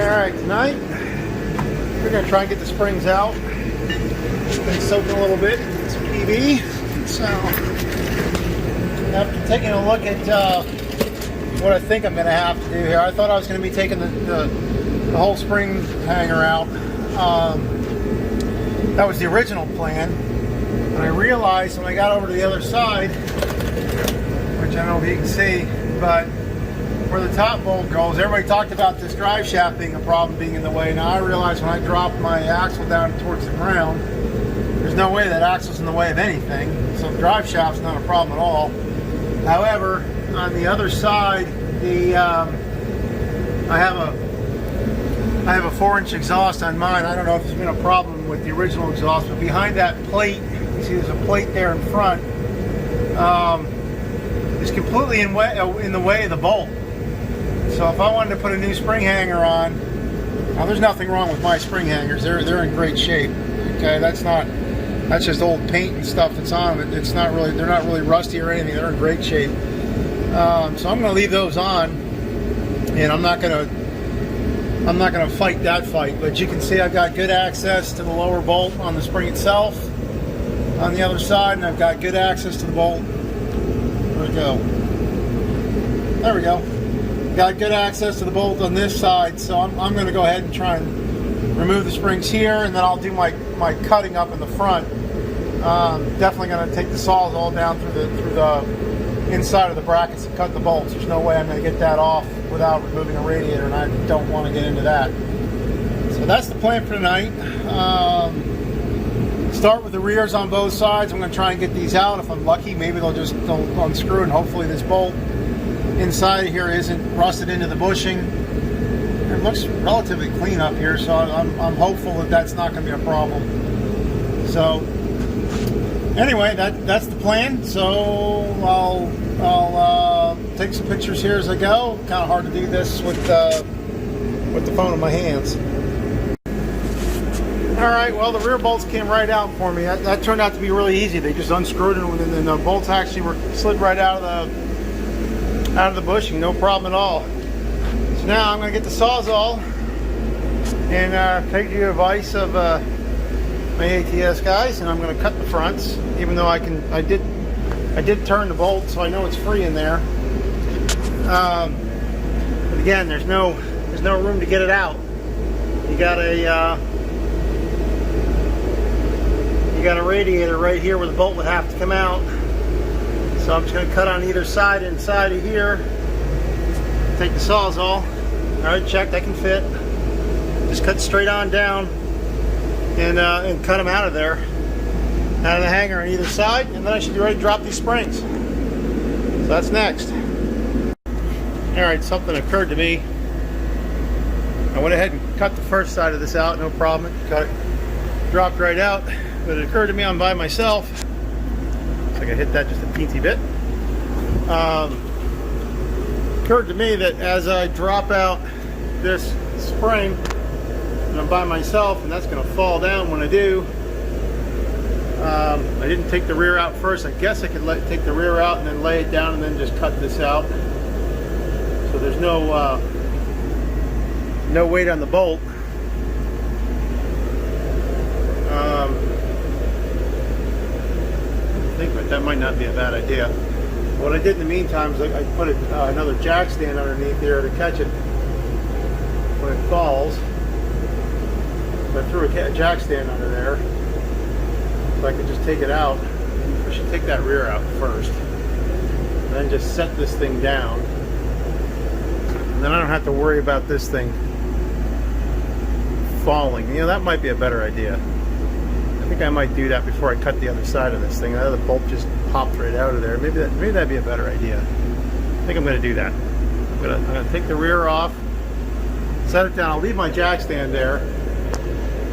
Alright, tonight we're going to try and get the springs out. Been soaking a little bit, some PV. So, after taking a look at what I think I'm going to have to do here, I thought I was going to be taking the whole spring hanger out. That was the original plan. And I realized when I got over to the other side, which I don't know if you can see, but where the top bolt goes, everybody talked about this drive shaft being a problem, being in the way. Now I realize when I drop my axle down towards the ground, there's no way that axle's in the way of anything, so the drive shaft's not a problem at all. However, on the other side, I have a 4-inch exhaust on mine. I don't know if there's been a problem with the original exhaust, but behind that plate, you see there's a plate there in front, it's completely in the way of the bolt. So if I wanted to put a new spring hanger on, now there's nothing wrong with my spring hangers. They're in great shape. Okay, that's just old paint and stuff that's on them. It's not really, they're not really rusty or anything. They're in great shape. So I'm going to leave those on, and I'm not going to fight that fight. But you can see I've got good access to the lower bolt on the spring itself on the other side, and I've got good access to the bolt. Where'd it go? There we go. Got good access to the bolt on this side, so I'm going to go ahead and try and remove the springs here, and then I'll do my cutting up in the front. Definitely going to take the sawzall down through the inside of the brackets and cut the bolts. There's no way I'm going to get that off without removing a radiator, and I don't want to get into that. So that's the plan for tonight. Start with the rears on both sides. I'm going to try and get these out. If I'm lucky, maybe they'll unscrew, and hopefully this bolt inside here isn't rusted into the bushing. It looks relatively clean up here, so I'm hopeful that that's not going to be a problem. So anyway, that's the plan. So I'll take some pictures here as I go. Kind of hard to do this with the phone in my hands. All right, well, the rear bolts came right out for me. That turned out to be really easy. They just unscrewed it, and then the bolts actually slid right out of the bushing, no problem at all. So now I'm going to get the sawzall and take the advice of my ATS guys, and I'm going to cut the fronts. Even though I did turn the bolt, so I know it's free in there. But again, there's no room to get it out. You got a radiator right here where the bolt would have to come out. So I'm just going to cut on either side inside of here. Take the sawzall. Alright, check, that can fit. Just cut straight on down and cut them out of there. Out of the hanger on either side, and then I should be ready to drop these springs. So that's next. Alright, something occurred to me. I went ahead and cut the first side of this out, no problem. Cut it, dropped right out. But it occurred to me I'm by myself. Looks like I hit that just a teensy bit. Occurred to me that as I drop out this spring, and I'm by myself, and that's going to fall down when I do. I didn't take the rear out first. I guess I could take the rear out and then lay it down and then just cut this out. So there's no weight on the bolt. I think that might not be a bad idea. What I did in the meantime is I put another jack stand underneath there to catch it when it falls. So I threw a jack stand under there so I could just take it out. I should take that rear out first, and then just set this thing down, and then I don't have to worry about this thing falling. You know, that might be a better idea. I think I might do that before I cut the other side of this thing. The other bolt just popped right out of there. Maybe that'd be a better idea. I think I'm going to do that. I'm going to take the rear off, set it down. I'll leave my jack stand there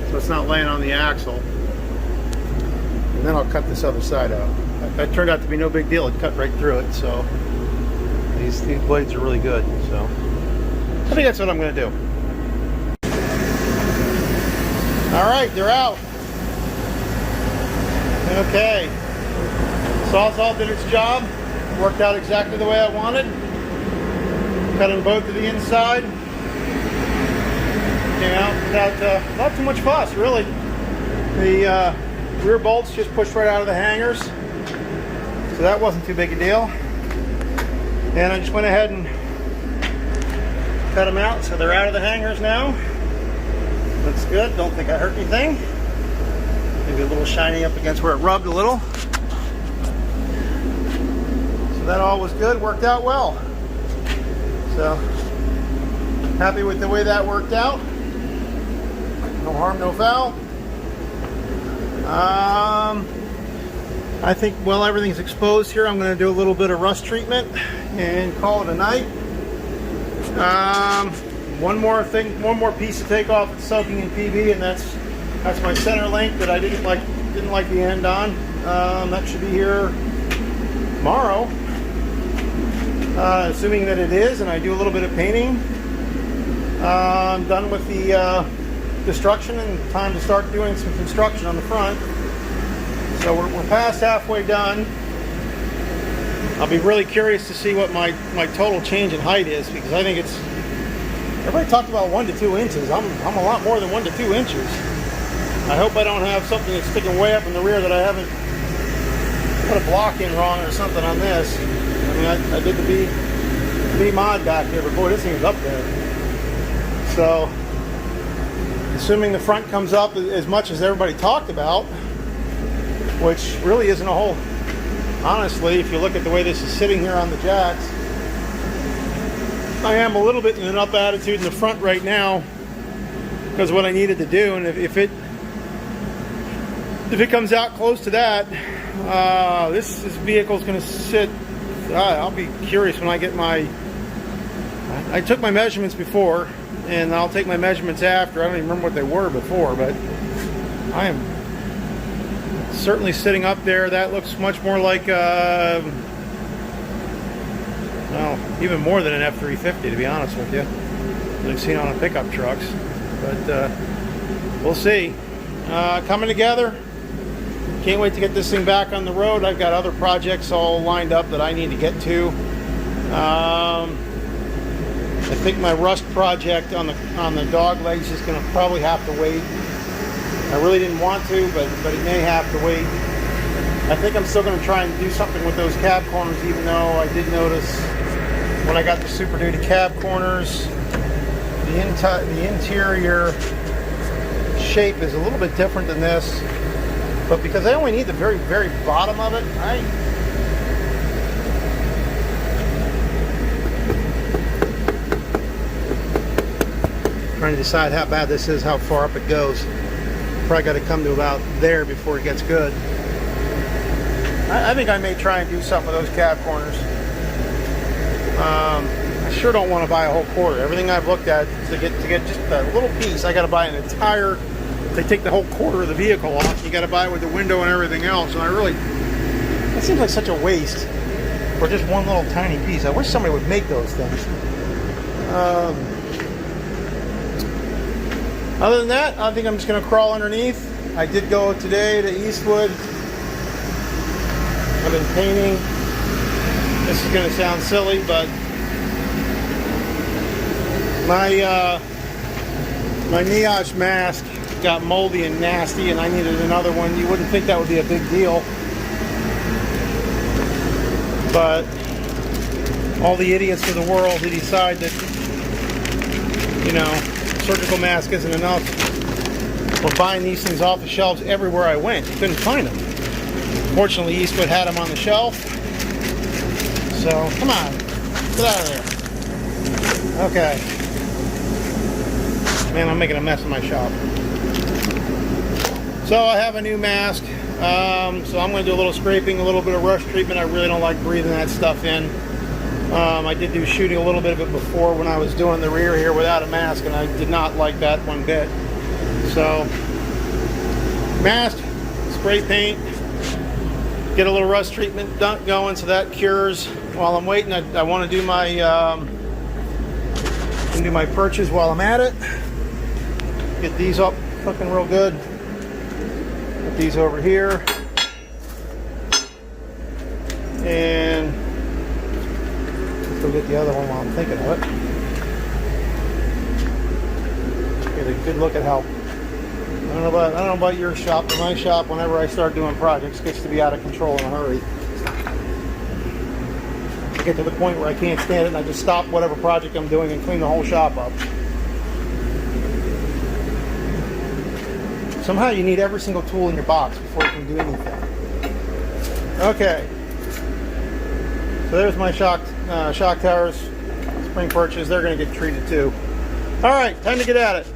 so it's not laying on the axle, and then I'll cut this other side out. That turned out to be no big deal. It cut right through it. So these blades are really good. So I think that's what I'm going to do. All right, they're out. Okay, sawzall did its job, worked out exactly the way I wanted. Cut them both to the inside. Not too much fuss, really. The rear bolts just pushed right out of the hangers, so that wasn't too big a deal. And I just went ahead and cut them out, so they're out of the hangers now. Looks good. Don't think I hurt anything. Maybe a little shiny up against where it rubbed a little. So that all was good. Worked out well. So happy with the way that worked out. No harm, no foul. I think while everything's exposed here, I'm going to do a little bit of rust treatment and call it a night. One more piece to take off. It's soaking in PB, and that's my center link that I didn't like the end on. That should be here tomorrow, assuming that it is, and I do a little bit of painting. I'm done with the destruction, and time to start doing some construction on the front. So we're past halfway done. I'll be really curious to see what my total change in height is, because I think it's, everybody talked about 1 to 2 inches. I'm a lot more than 1 to 2 inches. I hope I don't have something that's sticking way up in the rear that I haven't put a block in wrong or something on this. I mean, I did the BMod back there, but boy, this thing is up there. So, assuming the front comes up as much as everybody talked about, which really isn't a whole, honestly, if you look at the way this is sitting here on the jacks, I am a little bit in an up attitude in the front right now because what I needed to do, and if it comes out close to that, this vehicle is going to sit. I'll be curious when I get my. I took my measurements before, and I'll take my measurements after. I don't even remember what they were before, but I am certainly sitting up there. That looks much more like, well, even more than an F-350, to be honest with you, that I've seen on the pickup trucks. But we'll see. Coming together. Can't wait to get this thing back on the road. I've got other projects all lined up that I need to get to. I think my rust project on the dog legs is going to probably have to wait. I really didn't want to, but it may have to wait. I think I'm still going to try and do something with those cab corners, even though I did notice when I got the Super Duty cab corners, the interior shape is a little bit different than this. But because I only need the very, very bottom of it, trying to decide how bad this is, how far up it goes. Probably got to come to about there before it gets good. I think I may try and do something with those cab corners. I sure don't want to buy a whole quarter. Everything I've looked at to get just a little piece, I got to buy an entire. They take the whole quarter of the vehicle off. You got to buy it with the window and everything else. And it seems like such a waste for just one little tiny piece. I wish somebody would make those things. Other than that, I think I'm just going to crawl underneath. I did go today to Eastwood. I've been painting. This is going to sound silly, but my Niage mask got moldy and nasty, and I needed another one. You wouldn't think that would be a big deal, but all the idiots of the world who decide that, you know, surgical mask isn't enough were buying these things off the shelves everywhere I went. Couldn't find them. Fortunately, Eastwood had them on the shelf. So, come on, get out of there. Okay. Man, I'm making a mess of my shop. So I have a new mask. So I'm going to do a little scraping, a little bit of rust treatment. I really don't like breathing that stuff in. I did do shooting a little bit of it before when I was doing the rear here without a mask, and I did not like that one bit. So, mask, spray paint, get a little rust treatment going so that cures. While I'm waiting, I want to do my perches while I'm at it. Get these up looking real good. Put these over here. And go get the other one while I'm thinking of it. Get a could look at help. I don't know about your shop, but my shop, whenever I start doing projects, gets to be out of control in a hurry. I get to the point where I can't stand it, and I just stop whatever project I'm doing and clean the whole shop up. Somehow you need every single tool in your box before you can do anything. Okay. So there's my shock towers, spring perches. They're going to get treated too. All right, time to get at it.